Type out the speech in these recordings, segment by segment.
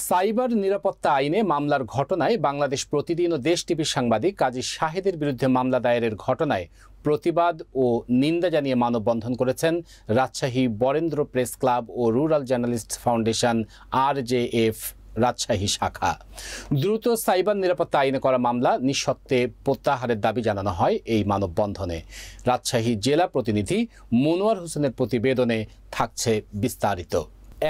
Cyber নিরাপত্তা আইনে মামলার ঘটনায় বাংলাদেশ প্রতিদিন ও দেশ টিভির সাংবাদিক কাজী শাহেদের বিরুদ্ধে মামলা দায়েরের ঘটনায় প্রতিবাদ ও নিন্দা জানিয়ে মানববন্ধন করেছেন রাজশাহী বরেন্দ্র প্রেস ক্লাব ও rural journalist foundation RJF Rajshahi শাখা। দ্রুত সাইবার নিরাপত্তা আইনে করা মামলা নিঃশর্তে প্রত্যাহারের দাবি জানানো হয় এই মানববন্ধনে। রাজশাহী জেলা প্রতিনিধি মনোয়ার হোসেনের প্রতিবেদনে থাকছে বিস্তারিত।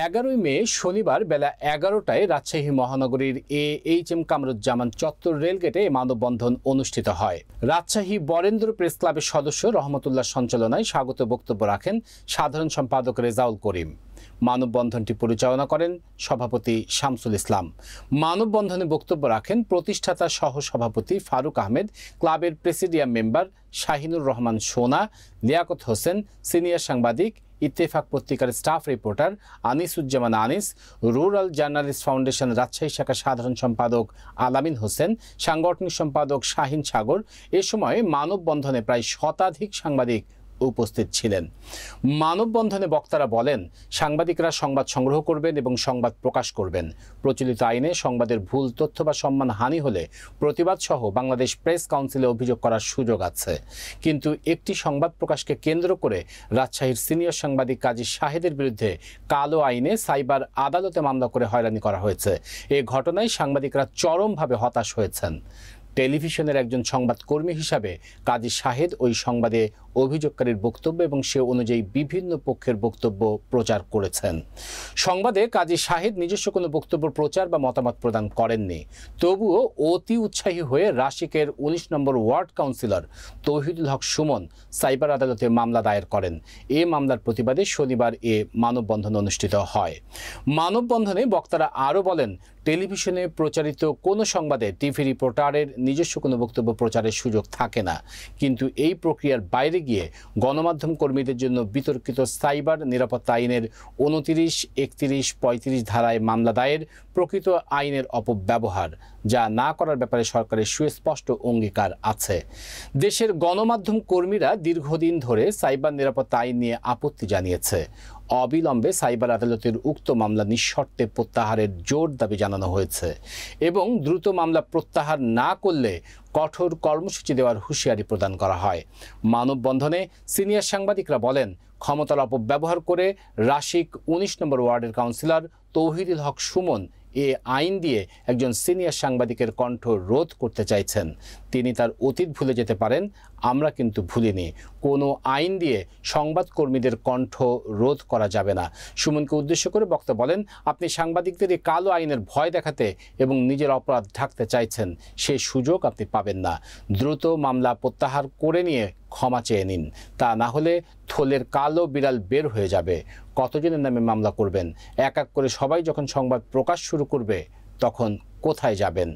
11 মে শনিবার বেলা 11টায় রাজশাহী মহানগরীর AHM কামরুজ্জামান চত্বর রেলগেটে মানববন্ধন অনুষ্ঠিত হয়। রাজশাহী বরেন্দ্র প্রেস ক্লাবের সদস্য রহমতুল্লাহ সঞ্চালনায় স্বাগত বক্তব্য রাখেন সাধারণ সম্পাদক রেজাউল করিম। মানববন্ধনটি পরিচালনা করেন সভাপতি শামসুল ইসলাম। মানববন্ধনে বক্তব্য রাখেন প্রতিষ্ঠাতা সহ সভাপতি ফারুক আহমেদ, ক্লাবের প্রেসিডিয়াম মেম্বার শাহিনুর রহমান সোনা, লিয়াকত হোসেন, সিনিয়র সাংবাদিক, ইত্তেফাক পত্রিকার staff reporter Anisuzzaman Anis, rural journalist foundation Rajshahi শাখার সাধারণ সম্পাদক আলামিন হোসেন, সাংগঠনিক সম্পাদক শাহিন সাগর। এ সময় মানববন্ধনে প্রায় শতাধিক সাংবাদিক উপস্থিত ছিলেন। মানববন্ধনে বক্তারা বলেন, সাংবাদিকরা সংবাদ সংগ্রহ করবেন এবং সংবাদ প্রকাশ করবেন। প্রচলিত আইনে সংবাদের ভুল তথ্য বা সম্মানহানি হলে প্রতিবাদ সহ বাংলাদেশ প্রেস কাউন্সিলে অভিযোগ করার সুযোগ আছে। কিন্তু একটি সংবাদ প্রকাশকে কেন্দ্র করে রাজশাহীর সিনিয়র সাংবাদিক কাজী শাহেদের বিরুদ্ধে কালো আইনে সাইবার আদালতে মামলা করে হয়রানি করা হয়েছে। এ ঘটনায় সাংবাদিকরা চরমভাবে হতাশ হয়েছেন। টেলিভিশনের একজন সংবাদকর্মী হিসাবে কাজী শাহেদ ওই সংবাদে অভিযোগকারীর বক্তব্য এবং সে অনুযায়ী বিভিন্ন পক্ষের বক্তব্য প্রচার করেছেন। সংবাদে কাজী শাহেদ নিজস্ব কোনো বক্তব্য প্রচার বা মতামত প্রদান করেননি। তবুও অতি উৎসাহী হয়ে রাশিকের 19 নম্বর ওয়ার্ড কাউন্সিলর তৌহিদুল হক সুমন সাইবার আদালতে মামলা দায়ের করেন। এ মামলার প্রতিবাদে শনিবার মানববন্ধন অনুষ্ঠিত হয়। মানববন্ধনে বক্তারা আরও বলেন, টেলিভিশনে প্রচারিত কোনো সংবাদে টিভি রিপোর্টারের নিজস্ব কোনো বক্তব্য প্রচারের সুযোগ থাকে না। কিন্তু এই প্রক্রিয়ার বাইরে গিয়ে গণমাধ্যম কর্মীদের জন্য বিতর্কিত সাইবার নিরাপত্তা আইনের 29, 31, 35 ধারায় মামলা দায়ের প্রকৃত আইনের অপব্যবহার, যা না করার ব্যাপারে সরকারের সুস্পষ্ট অঙ্গীকার আছে। দেশের গণমাধ্যম কর্মীরা দীর্ঘদিন ধরে সাইবার নিরাপত্তা আইন নিয়ে আপত্তি জানিয়েছে। অবিলম্বে সাইবার আদালতের উক্ত মামলা নিঃশর্তে প্রত্যাহারের জোর দাবি জানানো হয়েছে এবং দ্রুত মামলা প্রত্যাহার না করলে কঠোর কর্মসূচি দেওয়ার হুঁশিয়ারি প্রদান করা হয়। মানববন্ধনে সিনিয়র সাংবাদিকরা বলেন, ক্ষমতার অপব্যবহার করে রাশিক 19 নম্বর ওয়ার্ডের কাউন্সিলর তৌহিদুল হক সুমন এ আইন দিয়ে একজন সিনিয়র সাংবাদিকের কণ্ঠ রোধ করতে চাইছেন। তিনি তার অতীত ভুলে যেতে পারেন, আমরা কিন্তু ভুলিনি। কোনো আইন দিয়ে সংবাদকর্মীদের কণ্ঠ রোধ করা যাবে না। সুমনকে উদ্দেশ্য করে বক্তা বলেন, আপনি সাংবাদিকদের এই কালো আইনের ভয় দেখাতে এবং নিজের অপরাধ ঢাকতে চাইছেন, সেই সুযোগ আপনি পাবেন না। দ্রুত মামলা প্রত্যাহার করে নিয়ে ক্ষমা চেয়ে নিন, তা না হলে থলের কালো বিড়াল বের হয়ে যাবে। কতজনের নামে মামলা করবেন? এক এক করে সবাই যখন সংবাদ প্রকাশ শুরু করবে, তখন কোথায় যাবেন?